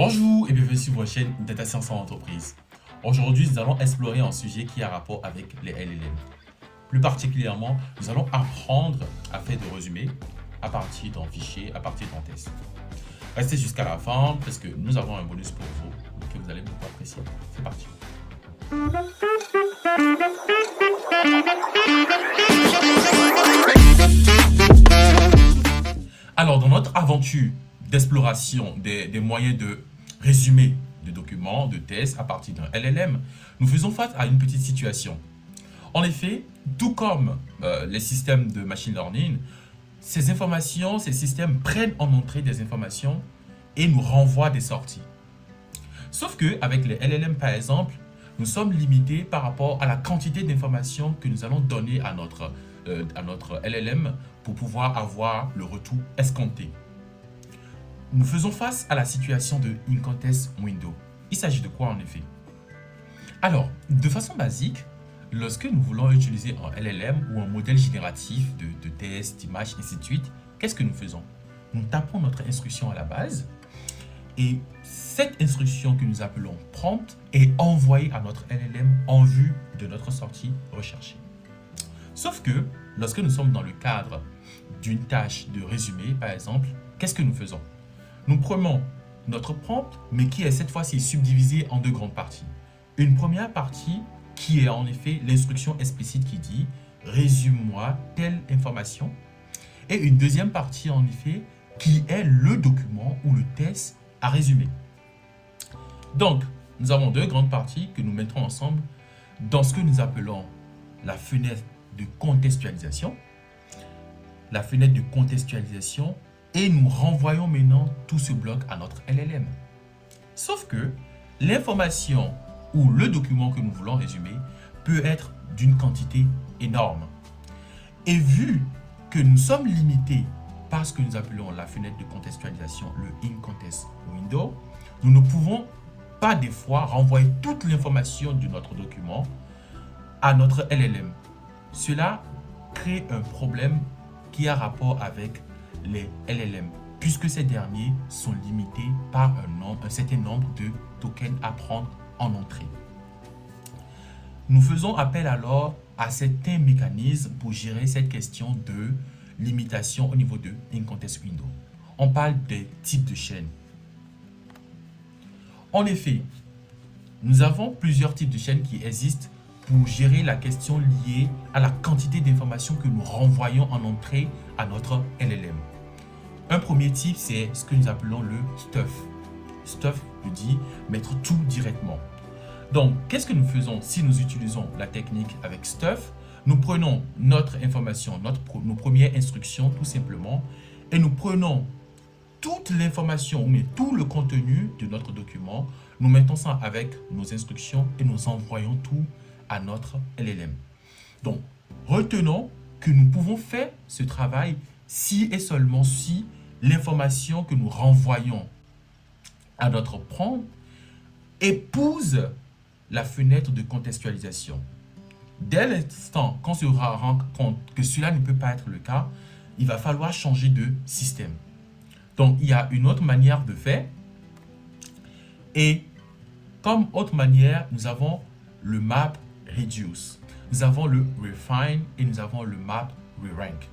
Bonjour et bienvenue sur votre chaîne Data Science en entreprise. Aujourd'hui, nous allons explorer un sujet qui a rapport avec les LLM. Plus particulièrement, nous allons apprendre à faire des résumés à partir d'un fichier, à partir d'un test. Restez jusqu'à la fin parce que nous avons un bonus pour vous que vous allez beaucoup apprécier. C'est parti. Alors, dans notre aventure d'exploration des moyens de résumé de documents, de tests à partir d'un LLM, nous faisons face à une petite situation. En effet, tout comme les systèmes de machine learning, ces informations, ces systèmes prennent en entrée des informations et nous renvoient des sorties. Sauf qu'avec les LLM, par exemple, nous sommes limités par rapport à la quantité d'informations que nous allons donner à notre LLM pour pouvoir avoir le retour escompté. Nous faisons face à la situation de in-context window. Il s'agit de quoi en effet? Alors, de façon basique, lorsque nous voulons utiliser un LLM ou un modèle génératif de tests, d'images, ainsi de suite, qu'est-ce que nous faisons? Nous tapons notre instruction à la base et cette instruction que nous appelons prompt est envoyée à notre LLM en vue de notre sortie recherchée. Sauf que lorsque nous sommes dans le cadre d'une tâche de résumé, par exemple, qu'est-ce que nous faisons? Nous prenons notre prompt, mais qui est cette fois-ci subdivisé en deux grandes parties. Une première partie qui est en effet l'instruction explicite qui dit « résume-moi telle information » et une deuxième partie en effet qui est le document ou le test à résumer. Donc, nous avons deux grandes parties que nous mettrons ensemble dans ce que nous appelons la fenêtre de contextualisation. La fenêtre de contextualisation et nous renvoyons maintenant tout ce bloc à notre LLM. Sauf que l'information ou le document que nous voulons résumer peut être d'une quantité énorme. Et vu que nous sommes limités par ce que nous appelons la fenêtre de contextualisation, le in-context window, nous ne pouvons pas des fois renvoyer toute l'information de notre document à notre LLM. Cela crée un problème qui a rapport avec les LLM, puisque ces derniers sont limités par un certain nombre de tokens à prendre en entrée. Nous faisons appel alors à certains mécanismes pour gérer cette question de limitation au niveau de in-context window. On parle des types de chaînes. En effet, nous avons plusieurs types de chaînes qui existent pour gérer la question liée à la quantité d'informations que nous renvoyons en entrée à notre LLM. Un premier type, c'est ce que nous appelons le stuff. Stuff veut dire mettre tout directement. Donc, qu'est-ce que nous faisons si nous utilisons la technique avec stuff? Nous prenons notre information, nos premières instructions tout simplement, et nous prenons toute l'information, mais tout le contenu de notre document, nous mettons ça avec nos instructions et nous envoyons tout à notre LLM. Donc, retenons que nous pouvons faire ce travail si et seulement si l'information que nous renvoyons à notre prompt épouse la fenêtre de contextualisation. Dès l'instant qu'on se rend compte que cela ne peut pas être le cas, il va falloir changer de système. Donc, il y a une autre manière de faire. Et comme autre manière, nous avons le map reduce, nous avons le refine et nous avons le map re-rank.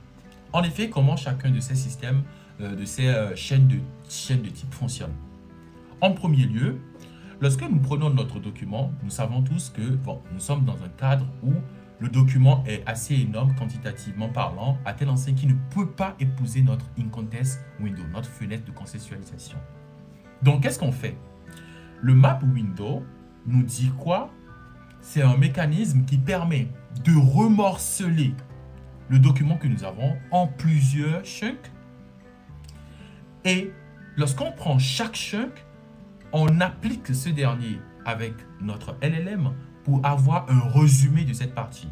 En effet, comment chacun de ces systèmes, de ces chaînes de type fonctionne? En premier lieu, lorsque nous prenons notre document, nous savons tous que nous sommes dans un cadre où le document est assez énorme quantitativement parlant, à tel enseigne qu'il ne peut pas épouser notre in-context window, notre fenêtre de contextualisation. Donc, qu'est-ce qu'on fait? Le map window nous dit quoi? C'est un mécanisme qui permet de remorceler le document que nous avons en plusieurs chunks. Et lorsqu'on prend chaque chunk, on applique ce dernier avec notre LLM pour avoir un résumé de cette partie.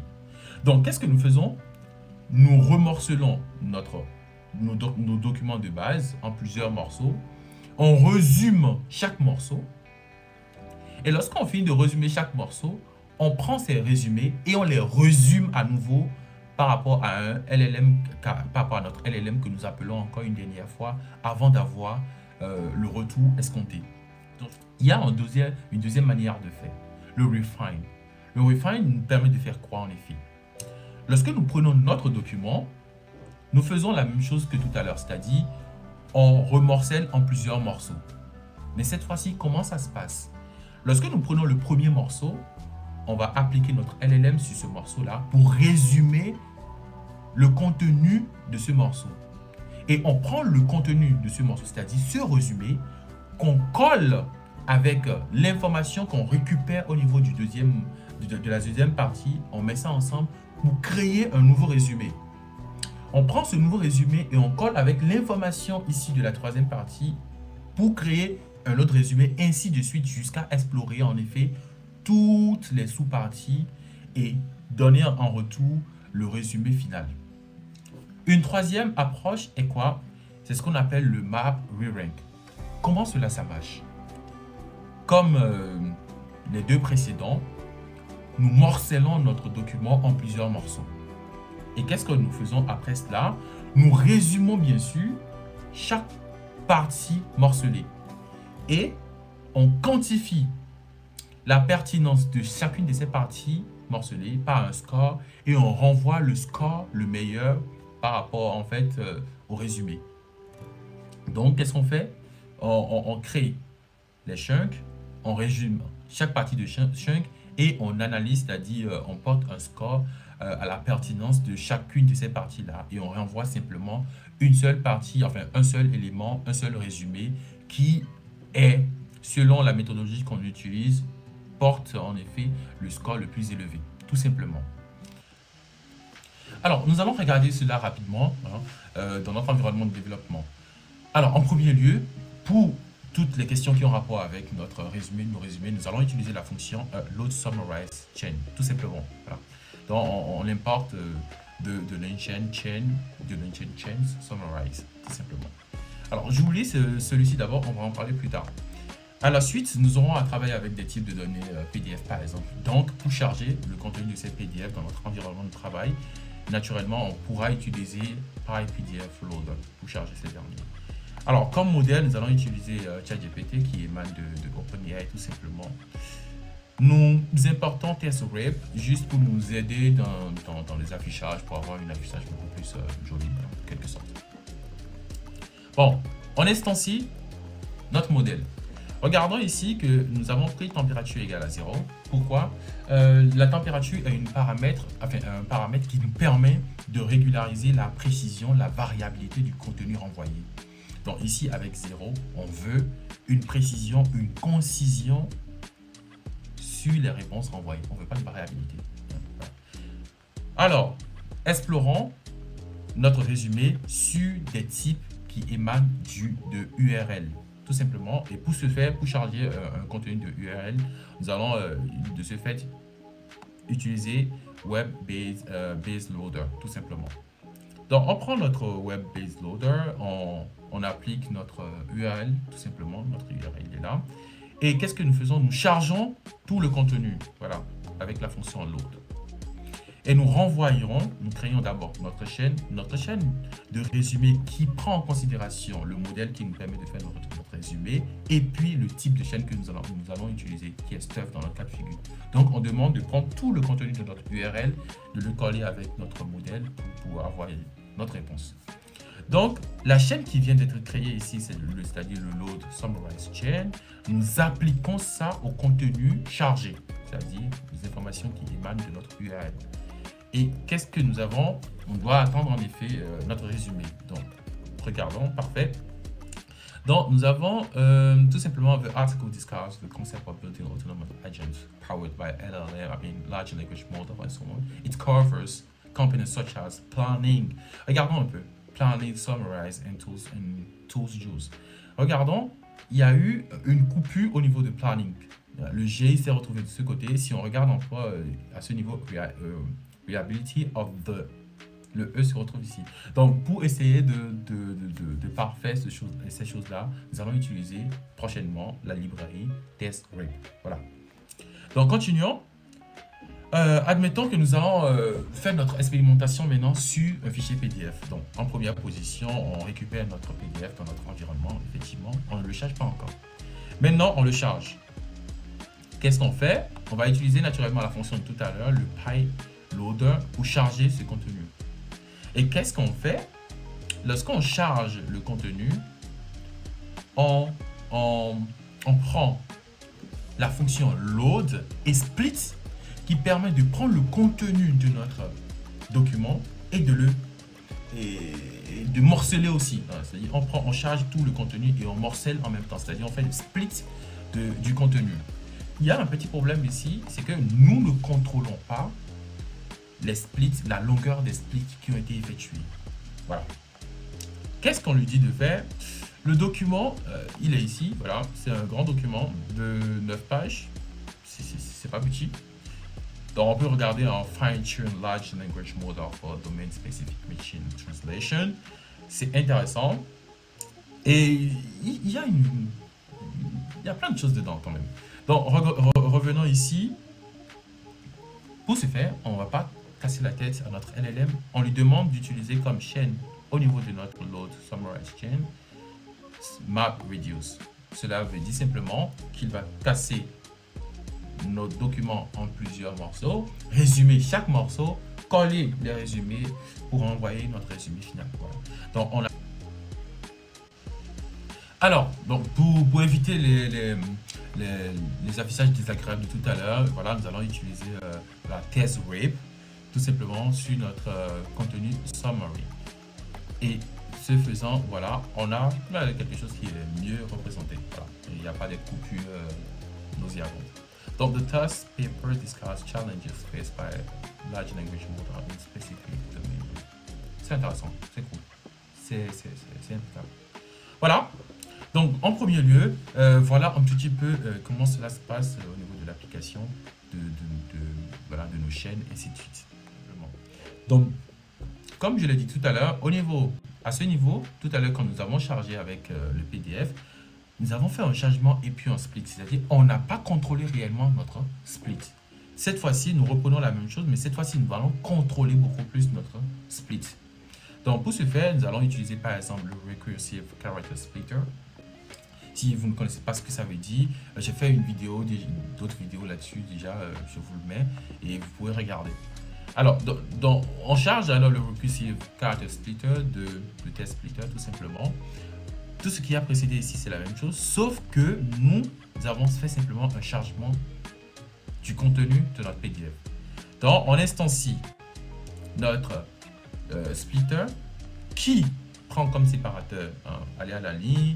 Donc, qu'est-ce que nous faisons? Nous remorcelons nos documents de base en plusieurs morceaux. On résume chaque morceau. Et lorsqu'on finit de résumer chaque morceau, on prend ces résumés et on les résume à nouveau par rapport à un LLM, par rapport à notre LLM que nous appelons encore une dernière fois avant d'avoir le retour escompté. Il y a une deuxième manière de faire, le refine. Le refine nous permet de faire quoi en effet? Lorsque nous prenons notre document, nous faisons la même chose que tout à l'heure, c'est-à-dire on remorcelle en plusieurs morceaux. Mais cette fois-ci, comment ça se passe? Lorsque nous prenons le premier morceau, on va appliquer notre LLM sur ce morceau-là pour résumer le contenu de ce morceau. Et on prend le contenu de ce morceau, c'est-à-dire ce résumé, qu'on colle avec l'information qu'on récupère au niveau de la deuxième partie. On met ça ensemble pour créer un nouveau résumé. On prend ce nouveau résumé et on colle avec l'information ici de la troisième partie pour créer un autre résumé, ainsi de suite, jusqu'à explorer en effet toutes les sous-parties et donner en retour le résumé final. Une troisième approche est quoi? C'est ce qu'on appelle le map re-rank. Comment cela ça marche? Comme les deux précédents, nous morcellons notre document en plusieurs morceaux. Et qu'est-ce que nous faisons après cela? Nous résumons bien sûr chaque partie morcelée. Et on quantifie la pertinence de chacune de ces parties morcelées par un score et on renvoie le score le meilleur par rapport en fait au résumé. Donc qu'est-ce qu'on fait? On crée les chunks, on résume chaque partie de chunk et on analyse, c'est-à-dire on porte un score à la pertinence de chacune de ces parties-là et on renvoie simplement une seule partie, enfin un seul élément, un seul résumé qui est, selon la méthodologie qu'on utilise, porte en effet le score le plus élevé, tout simplement. Alors, nous allons regarder cela rapidement dans notre environnement de développement. Alors, en premier lieu, pour toutes les questions qui ont rapport avec notre résumé, nous allons utiliser la fonction load summarize chain, tout simplement. Voilà. Donc, on importe de l'enchain chain summarize, tout simplement. Alors, j'oublie celui-ci d'abord, on va en parler plus tard. À la suite, nous aurons à travailler avec des types de données PDF par exemple. Donc, pour charger le contenu de ces PDF dans notre environnement de travail, naturellement, on pourra utiliser PyPDF Loader pour charger ces derniers. Alors, comme modèle, nous allons utiliser ChatGPT qui émane de OpenAI tout simplement. Nous importons TestRep juste pour nous aider dans les affichages, pour avoir un affichage beaucoup plus joli, en quelque sorte. Bon, on instancie notre modèle. Regardons ici que nous avons pris température égale à 0. Pourquoi? La température est un paramètre qui nous permet de régulariser la précision, la variabilité du contenu renvoyé. Donc ici, avec 0, on veut une précision, une concision sur les réponses renvoyées. On ne veut pas de variabilité. Alors, explorons notre résumé sur des types qui émanent de URL. Tout simplement, et pour ce faire, pour charger un contenu de URL, nous allons de ce fait utiliser Web Based Loader, tout simplement. Donc, on prend notre Web Based Loader, on applique notre URL, tout simplement, notre URL est là. Et qu'est-ce que nous faisons? Nous chargeons tout le contenu, voilà, avec la fonction load. Et nous renvoyons, nous créons d'abord notre chaîne de résumé qui prend en considération le modèle qui nous permet de faire notre résumé et puis le type de chaîne que nous allons utiliser, qui est stuff dans notre cas de figure. Donc, on demande de prendre tout le contenu de notre URL, de le coller avec notre modèle pour avoir notre réponse. Donc, la chaîne qui vient d'être créée ici, c'est-à-dire le load summarize chain. Nous appliquons ça au contenu chargé, c'est-à-dire les informations qui émanent de notre URL. Et qu'est-ce que nous avons? On doit attendre en effet notre résumé. Donc, regardons, parfait. Donc, nous avons tout simplement the article discusses the concept of building autonomous agents powered by LLM, large language model and so on. It covers components such as planning. Regardons un peu. Planning, summarize and tools used. Regardons, il y a eu une coupure au niveau de planning. Le G s'est retrouvé de ce côté. Si on regarde encore à ce niveau, reliability of the, le E se retrouve ici. Donc, pour essayer de parfaire ces choses-là, nous allons utiliser prochainement la librairie TestRep. Voilà. Donc, continuons. Admettons que nous allons faire notre expérimentation maintenant sur un fichier PDF. Donc, en première position, on récupère notre PDF dans notre environnement. Effectivement, on ne le charge pas encore. Maintenant, on le charge. Qu'est-ce qu'on fait? On va utiliser naturellement la fonction de tout à l'heure, le payloader, pour charger ce contenu. Et qu'est-ce qu'on fait? Lorsqu'on charge le contenu, on prend la fonction load et split qui permet de prendre le contenu de notre document et de morceler aussi. C'est-à-dire on charge tout le contenu et on morcelle en même temps. C'est-à-dire on fait le split du contenu. Il y a un petit problème ici, c'est que nous ne contrôlons pas les splits, la longueur des splits qui ont été effectués. Voilà. Qu'est-ce qu'on lui dit de faire? Le document, il est ici. Voilà, c'est un grand document de 9 pages. C'est pas petit. Donc, on peut regarder en Fine-Tune Large Language Model for Domain Specific Machine Translation. C'est intéressant. Et il y a plein de choses dedans quand même. Donc, revenons ici. Pour ce faire, on ne va pas casser la tête à notre LLM. On lui demande d'utiliser comme chaîne au niveau de notre load summarize chain map reduce. Cela veut dire simplement qu'il va casser notre document en plusieurs morceaux, résumer chaque morceau, coller les résumés pour envoyer notre résumé final. Voilà. Donc, on a... Alors, donc pour éviter les affichages désagréables de tout à l'heure, voilà, nous allons utiliser la test rape tout simplement sur notre contenu summary. Et ce faisant, voilà, on a quelque chose qui est mieux représenté. Voilà. Il n'y a pas de coupures nauséabondes. Donc, the task paper discuss challenges faced by large language model in specific domain. C'est intéressant, c'est cool, c'est impeccable. Voilà. Donc, en premier lieu, voilà un petit peu comment cela se passe au niveau de l'application voilà, de nos chaînes, et ainsi de suite. Donc, comme je l'ai dit tout à l'heure, à ce niveau, tout à l'heure, quand nous avons chargé avec le PDF, nous avons fait un chargement et puis un split, c'est-à-dire on n'a pas contrôlé réellement notre split. Cette fois-ci, nous reprenons la même chose, mais cette fois-ci, nous allons contrôler beaucoup plus notre split. Donc, pour ce faire, nous allons utiliser par exemple le Recursive Character Splitter. Si vous ne connaissez pas ce que ça veut dire, j'ai fait une vidéo, d'autres vidéos là-dessus déjà, je vous le mets et vous pouvez regarder. Alors, on charge alors le Recursive Character Splitter de Test Splitter tout simplement. Tout ce qui a précédé ici, c'est la même chose, sauf que nous avons fait simplement un chargement du contenu de notre PDF. Donc, on instancie notre splitter qui prend comme séparateur, aller à la ligne.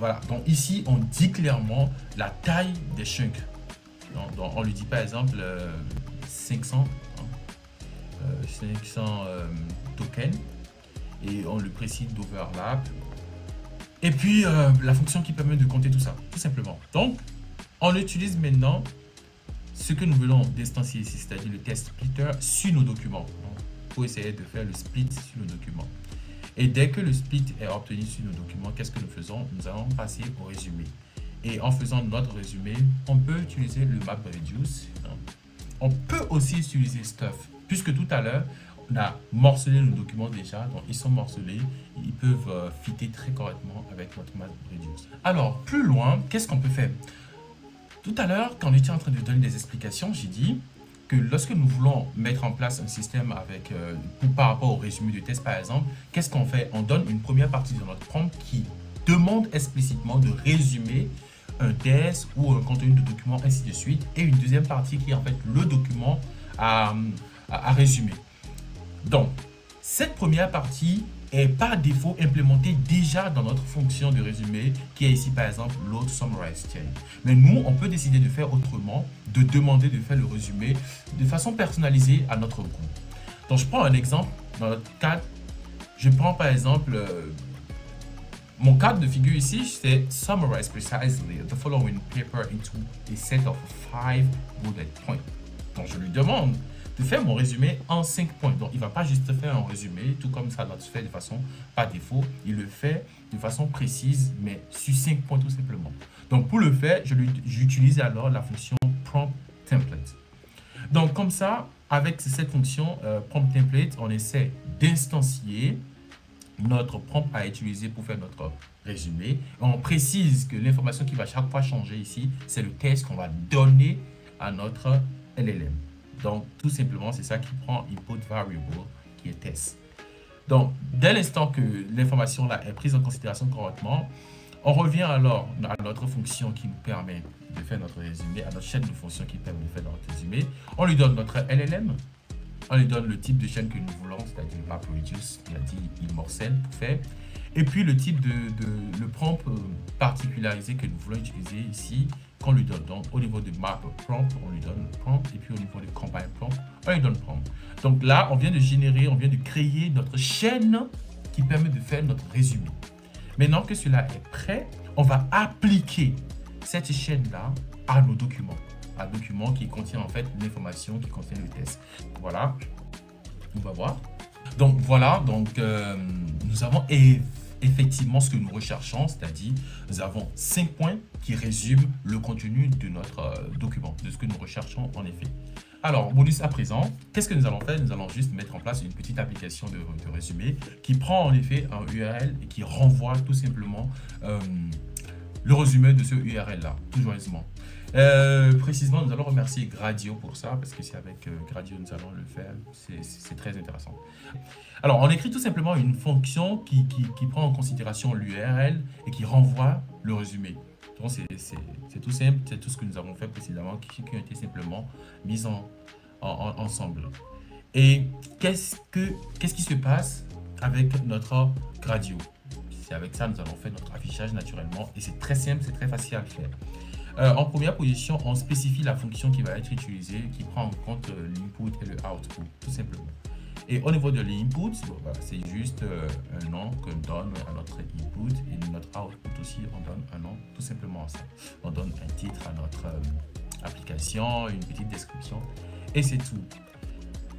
Voilà. Donc, ici, on dit clairement la taille des chunks. Donc, on lui dit par exemple 500 tokens et on le précise d'overlap. Et puis, la fonction qui permet de compter tout ça, tout simplement. Donc, on utilise maintenant ce que nous voulons d'instancier ici, c'est-à-dire le test splitter sur nos documents. Pour essayer de faire le split sur nos documents. Et dès que le split est obtenu sur nos documents, qu'est-ce que nous faisons? Nous allons passer au résumé. Et en faisant notre résumé, on peut utiliser le map reduce. On peut aussi utiliser stuff, puisque tout à l'heure, on a morcelé nos documents déjà, donc ils sont morcelés, ils peuvent fitter très correctement avec notre map reduce. Alors, plus loin, qu'est-ce qu'on peut faire? Tout à l'heure, quand on était en train de donner des explications, j'ai dit que lorsque nous voulons mettre en place un système avec, par rapport au résumé de test par exemple, qu'est-ce qu'on fait? On donne une première partie de notre prompt qui demande explicitement de résumer un test ou un contenu de document, ainsi de suite, et une deuxième partie qui est en fait le document à résumer. Donc, cette première partie est par défaut implémentée déjà dans notre fonction de résumé qui est ici par exemple load summarize chain. Mais nous, on peut décider de faire autrement, de demander de faire le résumé de façon personnalisée à notre goût. Donc, je prends un exemple. Dans notre cadre, je prends par exemple mon cadre de figure ici, c'est summarize precisely the following paper into a set of 5 bullet points. Donc, je lui demande de faire mon résumé en 5 points. Donc, il ne va pas juste faire un résumé, tout comme ça doit se faire de façon par défaut. Il le fait de façon précise, mais sur 5 points tout simplement. Donc, pour le faire, j'utilise alors la fonction prompt template. Donc, comme ça, avec cette fonction prompt template, on essaie d'instancier notre prompt à utiliser pour faire notre résumé. On précise que l'information qui va chaque fois changer ici, c'est le test qu'on va donner à notre LLM. Donc, tout simplement, c'est ça qui prend input variable, qui est test. Donc, dès l'instant que l'information là est prise en considération correctement, on revient alors à notre fonction qui nous permet de faire notre résumé, à notre chaîne de fonctions qui permet de faire notre résumé. On lui donne notre LLM, on lui donne le type de chaîne que nous voulons, c'est-à-dire MapReduce, il a dit il morcelle pour faire. Et puis le type le prompt particularisé que nous voulons utiliser ici, qu'on lui donne. Donc au niveau de map prompt, on lui donne prompt. Et puis au niveau de combine prompt, on lui donne prompt. Donc là, on vient de générer, on vient de créer notre chaîne qui permet de faire notre résumé. Maintenant que cela est prêt, on va appliquer cette chaîne-là à nos documents. Un document qui contient en fait l'information qui contient le test. Voilà, on va voir. Donc voilà, nous avons effectivement ce que nous recherchons, c'est-à-dire nous avons 5 points qui résument le contenu de notre document, de ce que nous recherchons en effet. Alors, bonus à présent, qu'est-ce que nous allons faire? Nous allons juste mettre en place une petite application de résumé qui prend en effet un URL et qui renvoie tout simplement le résumé de ce URL-là, tout joyeusement. Précisément, nous allons remercier Gradio pour ça, parce que c'est avec Gradio nous allons le faire. C'est très intéressant. Alors, on écrit tout simplement une fonction qui prend en considération l'URL et qui renvoie le résumé. Donc, c'est tout simple, c'est tout ce que nous avons fait précédemment, qui ont été simplement mis ensemble. Et qu'est-ce qui se passe avec notre Gradio? C'est avec ça que nous allons faire notre affichage naturellement. Et c'est très simple, c'est très facile à faire. En première position, on spécifie la fonction qui va être utilisée, qui prend en compte l'input et le output, tout simplement. Et au niveau de l'input, c'est juste un nom que l'on donne à notre input et notre output aussi, on donne un nom, tout simplement ça. On donne un titre à notre application, une petite description et c'est tout.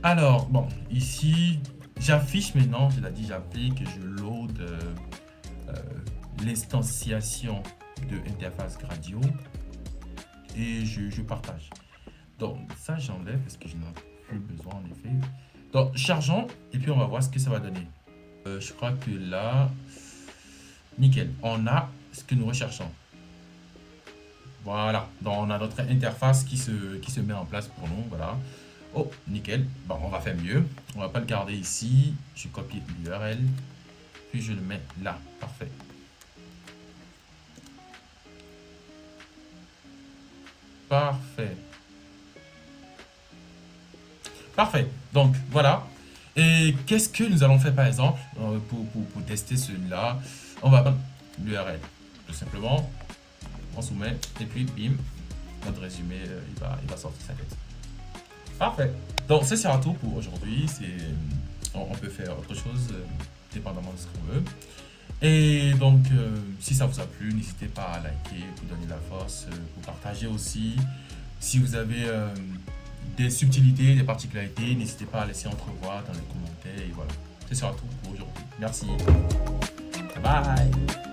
Alors, bon, ici, j'affiche maintenant, je l'ai dit, j'applique, je load l'instanciation de interface Gradio et je partage. Donc, ça, j'enlève parce que je n'en ai plus besoin en effet. Donc, chargeons et puis on va voir ce que ça va donner. Je crois que là, nickel, on a ce que nous recherchons. Voilà, donc on a notre interface qui se met en place pour nous, voilà. Oh, nickel, bon, on va faire mieux. On va pas le garder ici, je copie l'URL, puis je le mets là, parfait. Parfait. Parfait. Donc, voilà. Et qu'est-ce que nous allons faire, par exemple, pour tester celui-là? On va prendre l'URL. Tout simplement, on soumet, et puis, bim, notre résumé, il va sortir sa tête. Parfait. Donc, ça sera tout pour aujourd'hui. On peut faire autre chose, dépendamment de ce qu'on veut. Et donc, si ça vous a plu, n'hésitez pas à liker, pour donner la force, pour partager aussi. Si vous avez des subtilités, des particularités, n'hésitez pas à laisser entrevoir dans les commentaires. Et voilà, ce sera tout pour aujourd'hui. Merci. Bye.